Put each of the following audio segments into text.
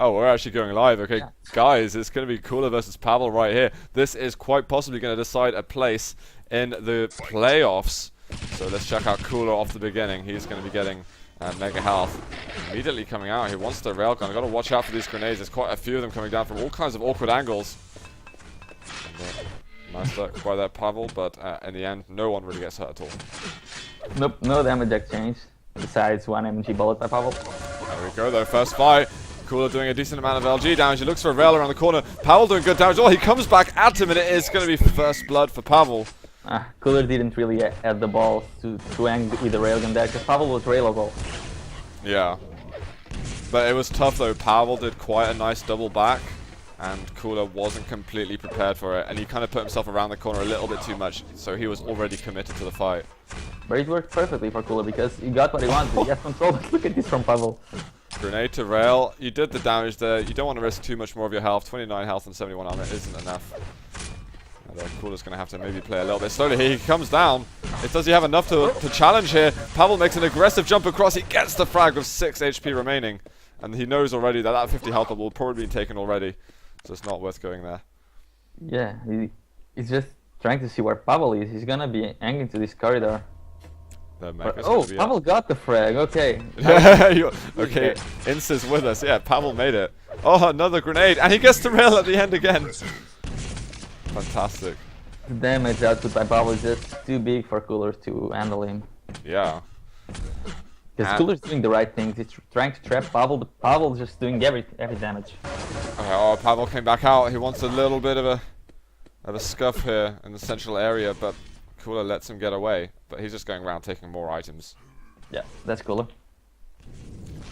Oh, we're actually going live. Okay, Yeah. guys, it's going to be Cooler versus Pavel right here. This is quite possibly going to decide a place in the playoffs. So let's check out Cooler off the beginning. He's going to be getting mega health. Immediately coming out, he wants the railgun. I've got to watch out for these grenades. There's quite a few of them coming down from all kinds of awkward angles. And, nice luck by that Pavel, but in the end, no one really gets hurt at all. Nope, no damage exchange. Besides one MG bullet by Pavel. There we go, though. First fight. Cooler doing a decent amount of LG damage. He looks for a rail around the corner. Pavel doing good damage. Oh, he comes back at him, and it is going to be first blood for Pavel. Cooler didn't really have the balls to hang with the railgun there, because Pavel was railable. Yeah. But it was tough, though. Pavel did quite a nice double back, and Cooler wasn't completely prepared for it. And he kind of put himself around the corner a little bit too much, so he was already committed to the fight. But it worked perfectly for Cooler, because he got what he wanted. He has control, but look at this from Pavel. Grenade to rail. You did the damage there. You don't want to risk too much more of your health. 29 health and 71 armor isn't enough. Cooler's going to have to maybe play a little bit slowly here. He comes down. Does he have enough to challenge here? Pavel makes an aggressive jump across. He gets the frag with 6 HP remaining. And he knows already that 50 health will probably be taken already. So it's not worth going there. Yeah, he's just trying to see where Pavel is. He's going to be hanging to this corridor. Oh, Pavel got the frag, okay. Okay, Ince is with us. Yeah, Pavel made it. Oh, another grenade. And he gets the rail at the end again. Fantastic. The damage output by Pavel is just too big for Cooler to handle him. Yeah. Because Cooler's doing the right things. He's trying to trap Pavel, but Pavel's just doing every damage. Okay, oh, Pavel came back out. He wants a little bit of a scuff here in the central area, but Cooler lets him get away. But he's just going around taking more items. Yeah, that's Cooler.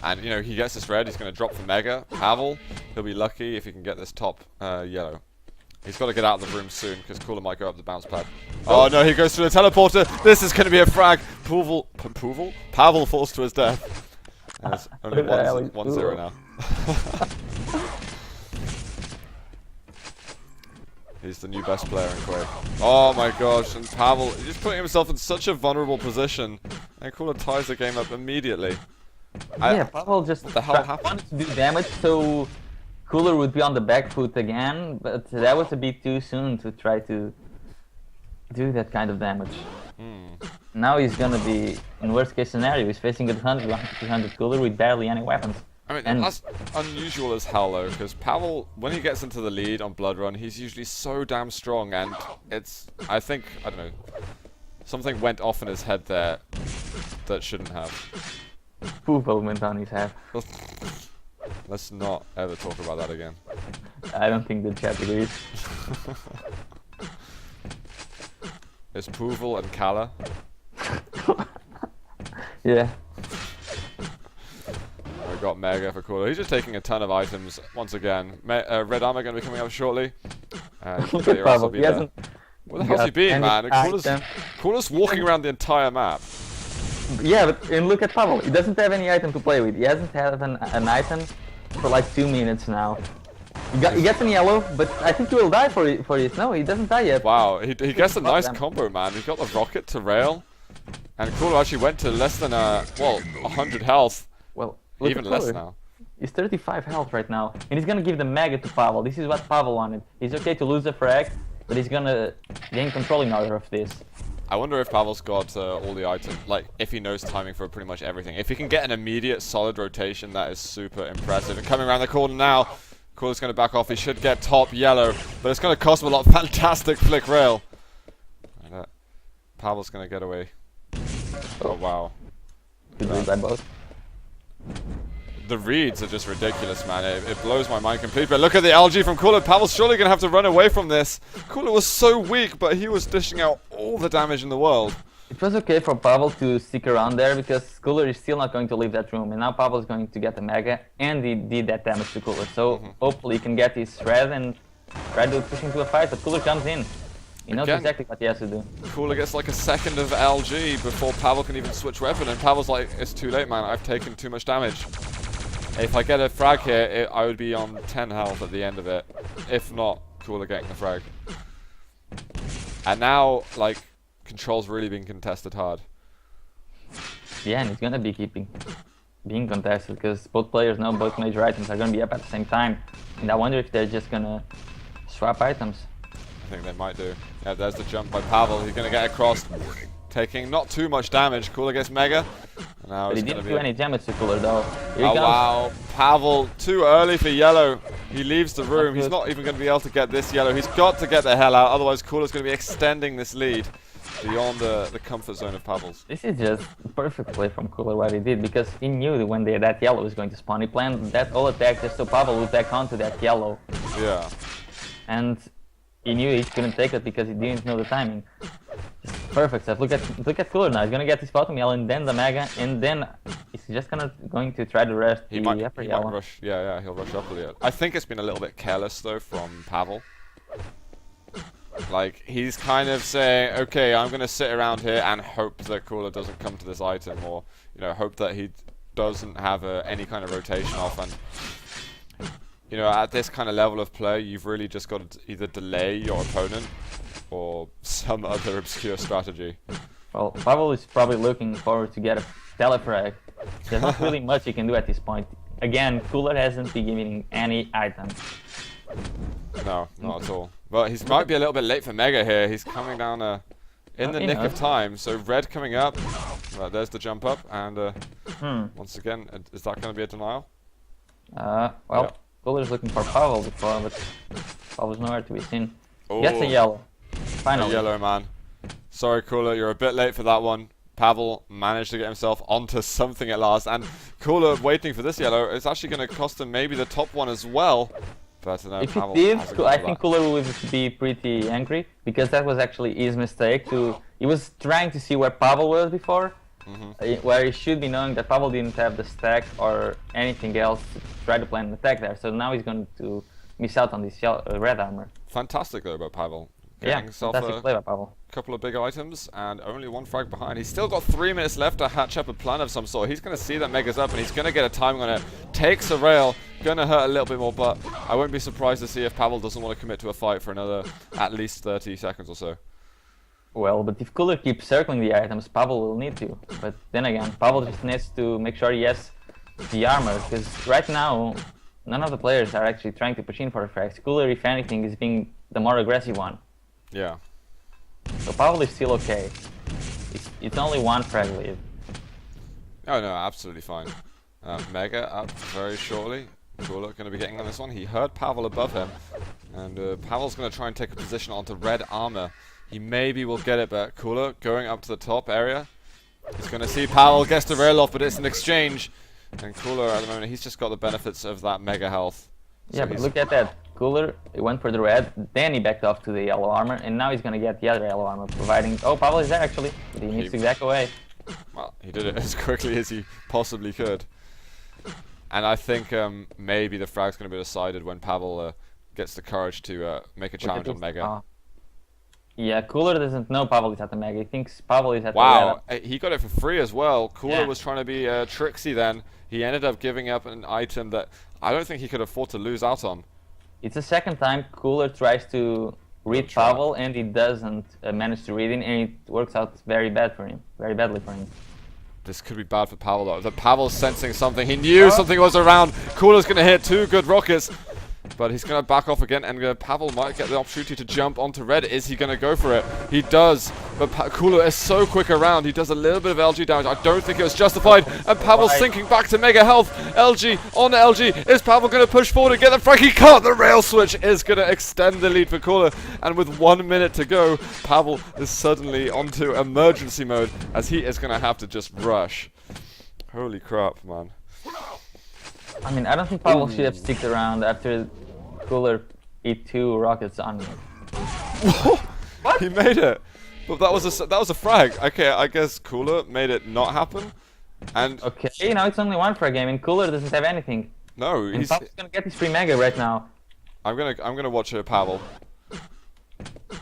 And, you know, he gets this red. He's going to drop for Mega. Pavel, he'll be lucky if he can get this top yellow. He's got to get out of the room soon, because Cooler might go up the bounce pad. Oh no, he goes through the teleporter. This is going to be a frag. Pavel falls to his death. And it's only 1-0 now. He's the new best player in Quake. Oh my gosh, and Pavel, he's just putting himself in such a vulnerable position. And Cooler ties the game up immediately. Yeah, Pavel just wanted to do damage, so Cooler would be on the back foot again, but that was a bit too soon to try to do that kind of damage. Now he's gonna be, in worst case scenario, he's facing a 100-200 Cooler with barely any weapons. I mean, that's unusual as hell though, because Pavel, when he gets into the lead on Blood Run, he's usually so damn strong, and I don't know, something went off in his head there that shouldn't have. Pavel went on his head. Let's not ever talk about that again. I don't think the chat agrees. It's Pavel and Kala. Yeah. We got Mega for Cooler. He's just taking a ton of items once again. Red armor going to be coming up shortly. Look at Pavel. He hasn't. Where the hell's he been, man? Cooler's walking around the entire map. Yeah, but and look at Pavel. He doesn't have any item to play with. He hasn't had an item for like 2 minutes now. He gets an yellow, but I think he will die for it. No, he doesn't die yet. Wow, he gets a nice combo, man. He's got the rocket to rail, and Cooler actually went to less than 100 health. Well, even less now. He's 35 health right now, and he's gonna give the Mega to Pavel. This is what Pavel wanted. He's okay to lose the frag, but he's gonna gain controlling order of this. I wonder if Pavel's got all the items, like if he knows timing for pretty much everything. If he can get an immediate solid rotation, that is super impressive. And coming around the corner now, Cooler's going to back off. He should get top yellow, but it's going to cost him a lot. Fantastic flick rail. And, Pavel's going to get away. Oh wow. Good read by both. The reads are just ridiculous, man. It blows my mind completely. But look at the LG from Cooler. Pavel's surely going to have to run away from this. Cooler was so weak, but he was dishing out all the damage in the world. It was okay for Pavel to stick around there, because Cooler is still not going to leave that room. And now Pavel is going to get the Mega, and he did that damage to Cooler. So hopefully he can get his shred and try to push him to a fight. But Cooler comes in. He knows exactly what he has to do. Cooler gets like a second of LG before Pavel can even switch weapon. And Pavel's like, it's too late, man. I've taken too much damage. If I get a frag here, I would be on 10 health at the end of it. If not, Cooler getting the frag. And now, like, control's really being contested hard. Yeah, and he's gonna be keeping. being contested because both players know both major items are going to be up at the same time. And I wonder if they're just going to swap items. I think they might do. Yeah, there's the jump by Pavel. He's going to get across, taking not too much damage. Cooler gets Mega. Now But he didn't do any damage to Cooler though. Here he oh comes. wow, Pavel too early for yellow. He leaves the room. He's not even going to be able to get this yellow. He's got to get the hell out, otherwise Cooler's going to be extending this lead beyond the comfort zone of Pavel's. This is just perfect play from Cooler what he did, because he knew that when that yellow was going to spawn. He planned that all attack just so Pavel would back onto that yellow. Yeah. And he knew he couldn't take it because he didn't know the timing. Just perfect stuff. Look at Cooler now. He's gonna get his bottom yellow and then the Mega, and then he's just going to try to rest the upper yellow. Might rush. Yeah, he'll rush upper yellow. I think it's been a little bit careless though from Pavel. Like, he's kind of saying, okay, I'm going to sit around here and hope that Cooler doesn't come to this item, or, you know, hope that he doesn't have any kind of rotation off. And, you know, at this kind of level of play, you've really just got to either delay your opponent or some other obscure strategy. Well, Pavel is probably looking forward to get a telefrag. There's not really much he can do at this point. Again, Cooler hasn't been giving any item. No, not at all. Well, he might be a little bit late for Mega here. He's coming down in the nick of time. So red coming up. There's the jump up. And once again, is that going to be a denial? Well, yeah. Cooler's looking for Pavel before, but Pavel's nowhere to be seen. Oh. Gets a yellow. Finally. A yellow, man. Sorry, Cooler, you're a bit late for that one. Pavel managed to get himself onto something at last. And Cooler waiting for this yellow. It's actually going to cost him maybe the top one as well. But if he did, I think Cooler would be pretty angry, because that was actually his mistake. He was trying to see where Pavel was before, where he should be knowing that Pavel didn't have the stack or anything else to try to plan an attack there. So now he's going to miss out on this red armor. Fantastic though by Pavel. Yeah, fantastic play by Pavel. Couple of big items and only one frag behind. He's still got 3 minutes left to hatch up a plan of some sort. He's going to see that Mega's up and he's going to get a timing on it. Takes a rail, going to hurt a little bit more, but I won't be surprised to see if Pavel doesn't want to commit to a fight for another at least 30 seconds or so. Well, but if Cooler keeps circling the items, Pavel will need to. But then again, Pavel just needs to make sure he has the armor, because right now, none of the players are actually trying to push in for the frags. Cooler, if anything, is being the more aggressive one. Yeah. So Pavel is still okay. It's only one frag lead. Oh no, absolutely fine. Mega up very shortly. Cooler going to be getting on this one. He heard Pavel above him. And Pavel's going to try and take a position onto red armor. He maybe will get it, but Cooler going up to the top area. He's going to see Pavel gets the rail off, but it's an exchange. And Cooler at the moment, he's just got the benefits of that Mega health. Yeah, but look at that. Cooler, he went for the red, then he backed off to the yellow armor, and now he's going to get the other yellow armor, providing... Oh, Pavel is there actually, but he needs to back away. Well, he did it as quickly as he possibly could. And I think maybe the frag's going to be decided when Pavel gets the courage to make a challenge on Mega. Yeah, Cooler doesn't know Pavel is at the Mega. He thinks Pavel is at the Wow, he got it for free as well. Cooler Yeah. was trying to be tricksy then. He ended up giving up an item that I don't think he could afford to lose out on. It's the second time Cooler tries to read Pavel and he doesn't manage to read him, and it works out very badly for him. This could be bad for Pavel though. The Pavel's sensing something. He knew something was around. Cooler's going to hit 2 good rockets. But he's going to back off again, and Pavel might get the opportunity to jump onto red. Is he going to go for it? He does, but Cooler is so quick around. He does a little bit of LG damage. I don't think it was justified, and Pavel's sinking back to Mega health. LG on LG. Is Pavel going to push forward and get the frag? He can't. The rail switch is going to extend the lead for Cooler, and with 1 minute to go, Pavel is suddenly onto emergency mode, as he is going to have to just rush. Holy crap, man. I mean, I don't think Pavel should have sticked around after Cooler hit 2 rockets on me. What? He made it. But that was a frag. Okay, I guess Cooler made it not happen. And okay, you know, it's only 1 frag game, and Cooler doesn't have anything. No, and Pavel's gonna get his free Mega right now. I'm gonna watch Pavel.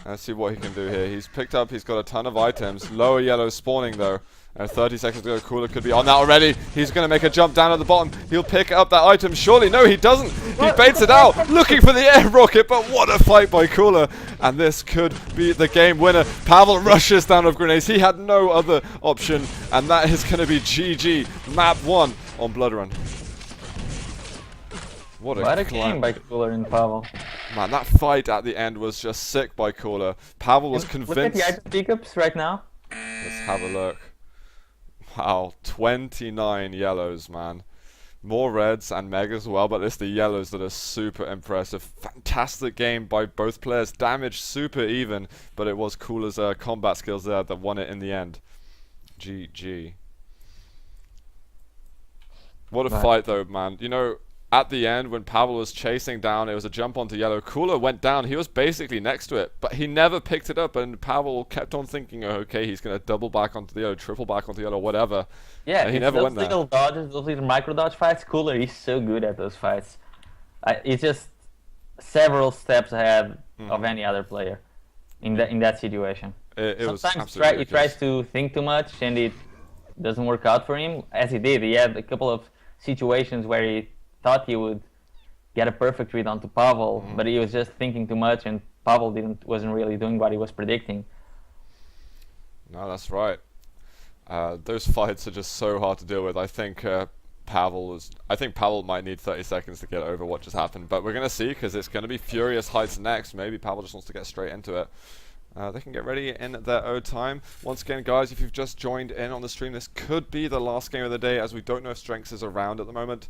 Let's see what he can do here. He's got a ton of items. Lower yellow spawning though. 30 seconds to go. Cooler could be on that already. He's going to make a jump down at the bottom. He'll pick up that item. Surely, no, he doesn't. He baits it out, looking for the air rocket, but what a fight by Cooler. And this could be the game winner. Pavel rushes down with grenades. He had no other option, and that is going to be GG. Map 1 on Blood Run. What a game by Cooler and Pavel. Man, that fight at the end was just sick by Cooler. Pavel was convinced. Look at the item pickups right now. Let's have a look. Wow, 29 yellows, man. More reds and megas as well, but it's the yellows that are super impressive. Fantastic game by both players. Damage super even, but it was Cooler's combat skills there that won it in the end. GG. What a fight though, man. You know, at the end, when Pavel was chasing down, it was a jump onto yellow. Cooler went down. He was basically next to it, but he never picked it up. And Pavel kept on thinking, oh, okay, he's going to double back onto the yellow, triple back onto yellow, whatever. Yeah, and he never went there. Those little dodges, those little micro dodge fights, Cooler is so good at those fights. It's just several steps ahead of any other player in that situation. Sometimes he tries to think too much and it doesn't work out for him, as he did. He had a couple of situations where he thought he would get a perfect read onto Pavel, but he was just thinking too much, and Pavel wasn't really doing what he was predicting. No, that's right. Those fights are just so hard to deal with. I think Pavel might need 30 seconds to get over what just happened, but we're gonna see, because it's gonna be Furious Heights next. Maybe Pavel just wants to get straight into it. They can get ready in their own time. Once again, guys, if you've just joined in on the stream, this could be the last game of the day, as we don't know if Strengths is around at the moment.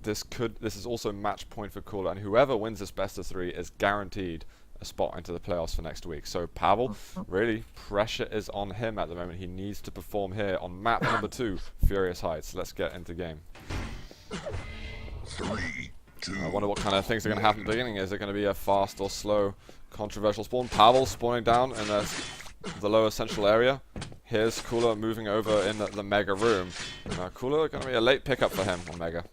This is also match point for Cooler, and whoever wins this best of 3 is guaranteed a spot into the playoffs for next week. So Pavel, really, pressure is on him at the moment. He needs to perform here on map number 2, Furious Heights. Let's get into game. 3, 2. I wonder what kind of things are going to happen at the beginning. Is it going to be a fast or slow controversial spawn? Pavel spawning down in the lower central area. Here's Cooler moving over in the Mega room. Cooler going to be a late pickup for him on Mega.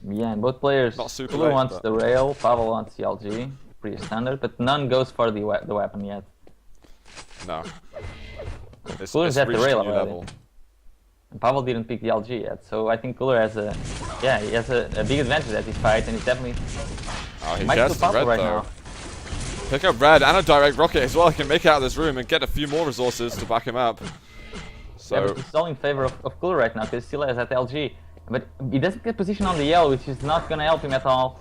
Yeah, and both players. Not super Cooler late, wants the rail, Pavel wants the LG. Pretty standard, but none goes for the weapon yet. No. Cooler's at the rail already. And Pavel didn't pick the LG yet, so I think Cooler has a big advantage at this fight, and he's definitely. Oh, he might gets the red right though. Now. Pick up red and a direct rocket as well. He can make it out of this room and get a few more resources to back him up. So yeah, but he's all in favor of Cooler right now because he still has that LG. But he doesn't get position on the yellow, which is not going to help him at all.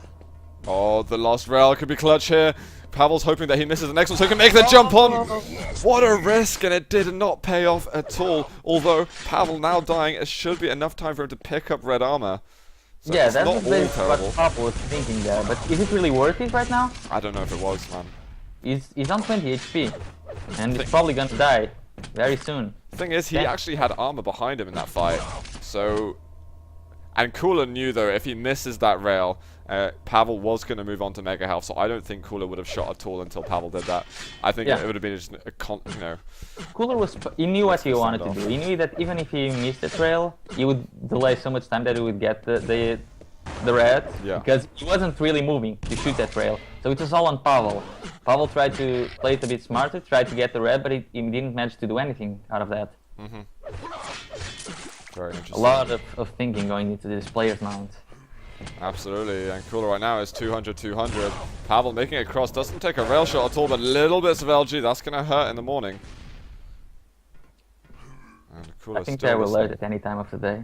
Oh, the lost rail could be clutch here. Pavel's hoping that he misses the next one so he can make the jump on. What a risk, and it did not pay off at all. Although Pavel now dying, it should be enough time for him to pick up red armor. So yeah, that's what Pavel was thinking there. But is it really worth it right now? I don't know if it was, man. He's on 20 HP, and he's probably gonna die very soon. The thing is, he actually had armor behind him in that fight, so... And Cooler knew, though, if he misses that rail, Pavel was going to move on to Mega Health, so I don't think Cooler would have shot at all until Pavel did that. I think it would have been just a Cooler he knew what he wanted to do. He knew that even if he missed the rail, he would delay so much time that he would get the red, because he wasn't really moving to shoot that rail. So it was all on Pavel. Pavel tried to play it a bit smarter, tried to get the red, but he didn't manage to do anything out of that. Very interesting. A lot of thinking going into this player's mount. Absolutely, and Cooler right now is 200-200. Pavel making it across, doesn't take a rail shot at all, but little bits of LG, that's going to hurt in the morning. And I think they will load at any time of the day.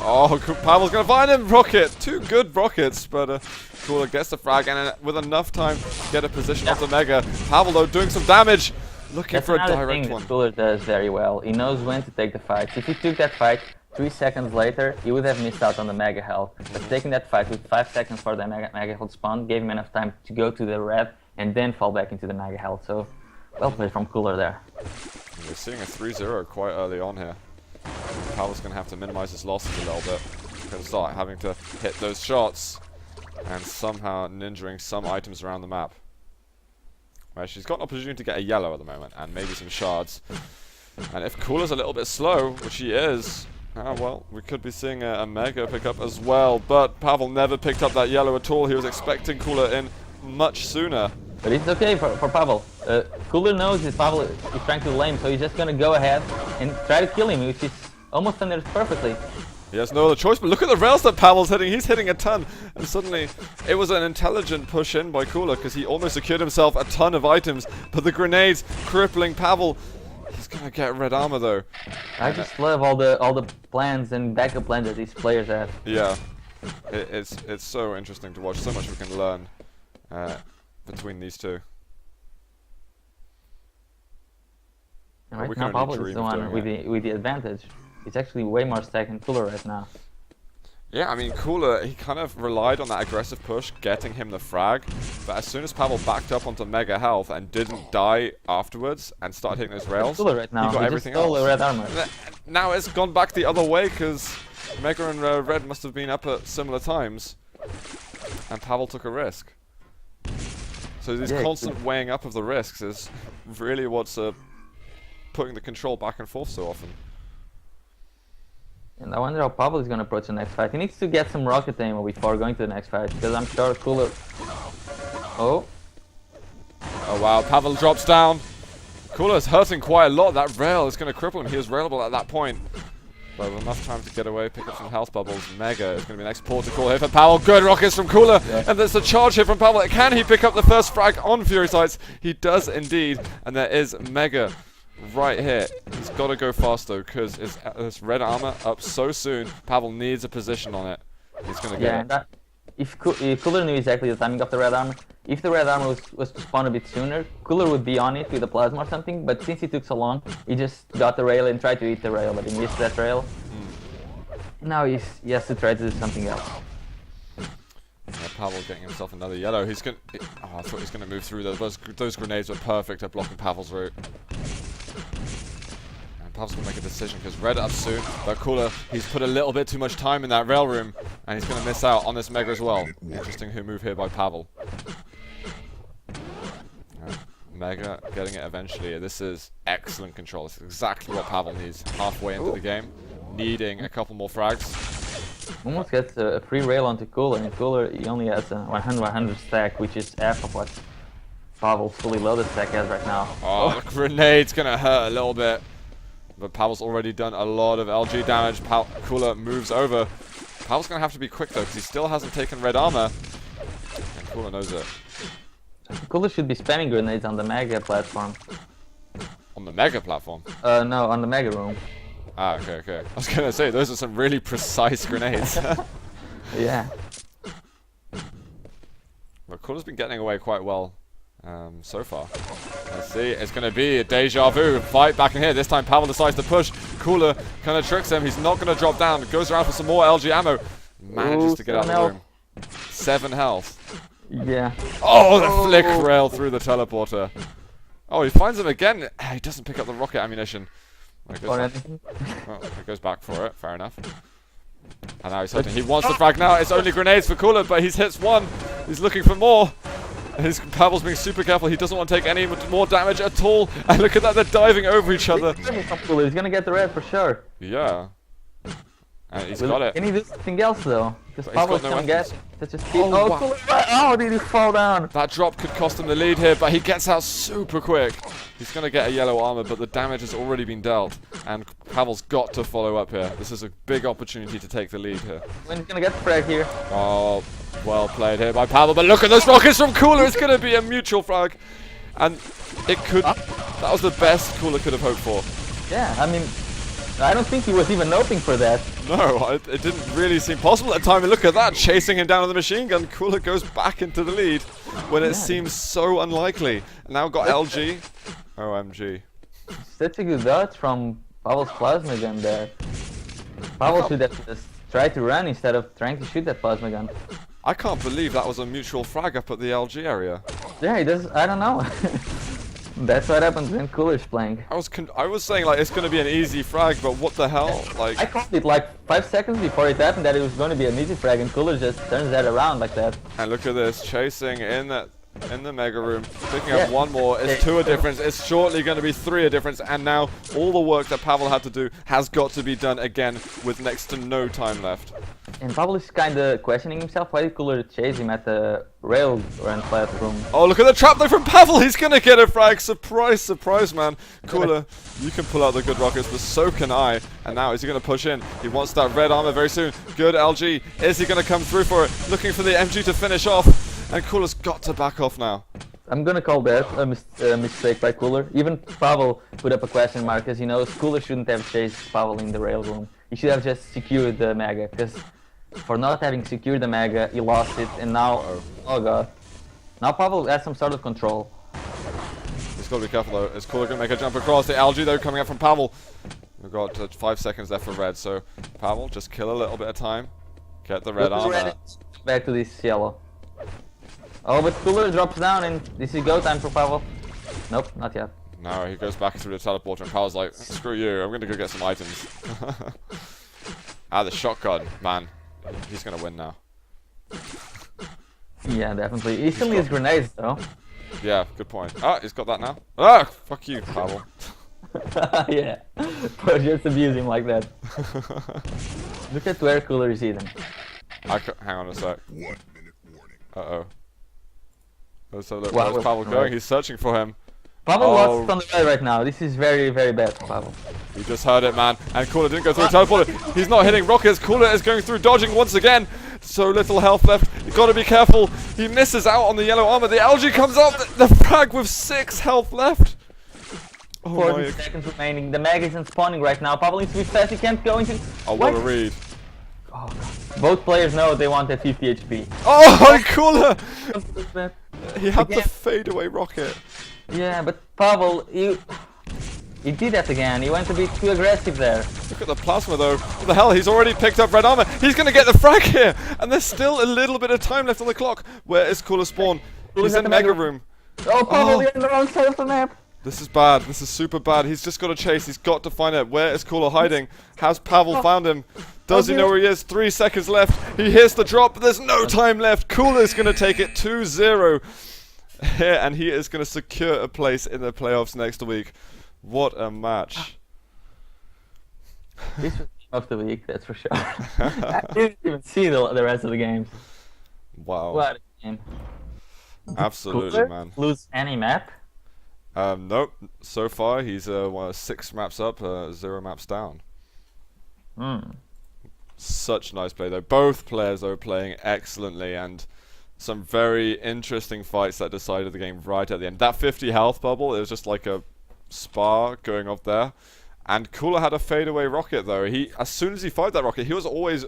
Oh, Pavel's going to find him! Rocket! 2 good rockets, but Cooler gets the frag, and with enough time to get a position onto Mega. Pavel, though, doing some damage! Looking for a direct one. Cooler does very well. He knows when to take the fight. If he took that fight 3 seconds later, he would have missed out on the Mega Health. But taking that fight with 5 seconds for the Mega Health spawn gave him enough time to go to the red and then fall back into the Mega Health. So, well played from Cooler there. We're seeing a 3-0 quite early on here. Pavel's going to have to minimize his losses a little bit. He's going to start having to hit those shots and somehow ninjaing some items around the map. Well, she's got an opportunity to get a yellow at the moment, and maybe some shards. And if Cooler's a little bit slow, which he is, Ah, well, we could be seeing a Mega pick up as well, but Pavel never picked up that yellow at all. He was expecting Cooler in much sooner. But it's okay for Pavel. Cooler knows that Pavel is trying to lame, so he's just gonna go ahead and try to kill him, which is almost done it perfectly. He has no other choice, but look at the rails that Pavel's hitting. He's hitting a ton, and suddenly it was an intelligent push in by Cooler because he almost secured himself a ton of items, but the grenades crippling Pavel. He's gonna get red armor though. I just love all the plans and backup plans that these players have. Yeah, it's so interesting to watch. So much we can learn between these two. And right now, Pavel is the one with the advantage. He's actually way more stacked than Cooler right now. Yeah, I mean, Cooler, he kind of relied on that aggressive push, getting him the frag. But as soon as Pavel backed up onto mega health and didn't die afterwards and started hitting those rails, Cooler right now. he got everything just stole else. the red armor. Now it's gone back the other way because Mega and Red must have been up at similar times. And Pavel took a risk. So this constant weighing up of the risks is really what's putting the control back and forth so often. And I wonder how Pavel is going to approach the next fight. He needs to get some rocket ammo before going to the next fight, because I'm sure Cooler... Oh. Oh wow, Pavel drops down. Cooler's hurting quite a lot. That rail is going to cripple him. He was railable at that point. But with enough time to get away, pick up some health bubbles, Mega is going to be next port to call here for Pavel. Good rockets from Cooler. Yeah. And there's a charge here from Pavel. Can he pick up the first frag on Fury Sights? He does indeed. And there is Mega right here. He's got to go fast though, because this red armor up so soon. Pavel needs a position on it. He's going to get it. If Cooler knew exactly the timing of the red armor, if the red armor was to spawn a bit sooner, Cooler would be on it with a plasma or something, but since he took so long, he just got the rail and tried to eat the rail, but he missed that rail. Now he has to try to do something else. Yeah, Pavel getting himself another yellow. He's going to... Oh, I thought he was going to move through those. Those grenades were perfect at blocking Pavel's route. Pavel's going to make a decision because red up soon, but Cooler, he's put a little bit too much time in that rail room and he's going to miss out on this Mega as well. Interesting move here by Pavel. Mega getting it eventually. This is excellent control. This is exactly what Pavel needs halfway into the game. Needing a couple more frags. Almost gets a free rail onto Cooler, and Cooler he only has a 100-100 stack, which is half of what Pavel's fully loaded stack has right now. Oh, the grenade's going to hurt a little bit. But Pavel's already done a lot of LG damage. Cooler moves over. Pavel's going to have to be quick though, because he still hasn't taken red armor. And Cooler knows it. Cooler should be spamming grenades on the Mega platform. On the Mega platform? No, on the Mega room. Ah, okay, okay. I was going to say, those are some really precise grenades. Yeah. But Cooler's been getting away quite well so far. Let's see, it's going to be a deja vu fight back in here. This time Pavel decides to push. Cooler kind of tricks him. He's not going to drop down. Goes around for some more LG ammo. Manages to get out of the room. 7 health. Yeah. Oh, the flick rail through the teleporter. Oh, he finds him again. He doesn't pick up the rocket ammunition. He goes back for it. Fair enough. And now he's hurting. He wants the frag now. It's only grenades for Cooler, but he's hits one. He's looking for more. His Pavel's being super careful. He doesn't want to take any more damage at all. And look at that, they're diving over each other. He's gonna get the red for sure. Yeah. And he's got it. Can he do something else though? Because Pavel's gonna get such a speed. Oh, wow. Cooler, oh, did he fall down? That drop could cost him the lead here, but he gets out super quick. He's gonna get a yellow armor, but the damage has already been dealt. And Pavel's got to follow up here. This is a big opportunity to take the lead here. When he's gonna get the frag here. Oh, well played here by Pavel, but look at those rockets from Cooler. It's gonna be a mutual frag. And it could, that was the best Cooler could have hoped for. Yeah, I mean, I don't think he was even hoping for that. No, it didn't really seem possible at the time. And look at that, chasing him down with the machine gun. Cooler goes back into the lead when it seems so unlikely. And now got LG. OMG. Such a good dodge from Pavel's plasma gun there. Pavel should have just tried to run instead of trying to shoot that plasma gun. I can't believe that was a mutual frag up at the LG area. Yeah, he does. I don't know. That's what happens when Cooler's playing. I was saying like it's going to be an easy frag, but what the hell? Like I called it like 5 seconds before it happened that it was going to be an easy frag, and Cooler just turns that around like that. And look at this, chasing in that in the Mega Room, picking up one more. It's 2 a difference. It's shortly going to be 3 a difference. And now all the work that Pavel had to do has got to be done again with next to no time left. And Pavel is kind of questioning himself. Why did Cooler chase him at the rail and platform? Oh, look at the trap though from Pavel. He's going to get a frag. Surprise, surprise, man. Cooler, you can pull out the good rockets, but so can I. And now, is he going to push in? He wants that red armor very soon. Good LG. Is he going to come through for it? Looking for the MG to finish off. And Cooler's got to back off now. I'm gonna call that a mistake by Cooler. Even Pavel put up a question mark, because he knows Cooler shouldn't have chased Pavel in the rail room. He should have just secured the Mega, because for not having secured the Mega, he lost it, and now, oh god. Now Pavel has some sort of control. He's got to be careful though. Is Cooler going to make a jump across? The algae though coming up from Pavel. We've got 5 seconds left for red, so Pavel, just kill a little bit of time. Get the red armor. Back to this yellow. Oh, but Cooler drops down, and this is go time for Pavel. Nope, not yet. No, he goes back through the teleporter, and Pavel's like, screw you, I'm going to go get some items. The shotgun, man. He's going to win now. Yeah, definitely. He still needs grenades, though. Yeah, good point. Ah, he's got that now. Ah, fuck you, Pavel. Yeah, but just abuse him like that. Look at where Cooler is hidden. Hang on a sec. 1 minute warning. Uh-oh. Let's have a look. Where's Pavel going? He's searching for him. Pavel lost on the red right now. This is very, very bad for Pavel. You just heard it, man. And Cooler didn't go through teleporter. He's not hitting rockets. Cooler is going through, dodging once again. So little health left. You've got to be careful. He misses out on the yellow armor. The algae comes up. The frag with 6 health left. Oh 40 seconds remaining. The Mag isn't spawning right now. Pavel needs to be fast. He can't go into... Oh, what a read. Oh, God. Both players know they want at 50 HP. Oh, Cooler! He had the fadeaway rocket. Yeah, but Pavel, he did that again. He went a bit too aggressive there. Look at the plasma though. What the hell? He's already picked up red armor. He's going to get the frag here. And there's still a little bit of time left on the clock. Where is Cooler spawn? He's in Mega Room. Oh, Pavel, you're on the wrong side of the map. This is bad. This is super bad. He's just got to chase. He's got to find out where is Cooler hiding. Has Pavel found him? Does he know where he is? 3 seconds left. He hears the drop, but there's no time left. Cooler's going to take it 2-0 here, and he is going to secure a place in the playoffs next week. What a match. This was of the week, that's for sure. I didn't even see the rest of the games. Wow. What a game. Absolutely, Cooler man. Lose any map? Nope. So far, he's 6 maps up, 0 maps down. Such nice play, though. Both players are playing excellently, and some very interesting fights that decided the game right at the end. That 50 health bubble, it was just like a spar going off there. And Cooler had a fadeaway rocket, though. As soon as he fired that rocket, he was always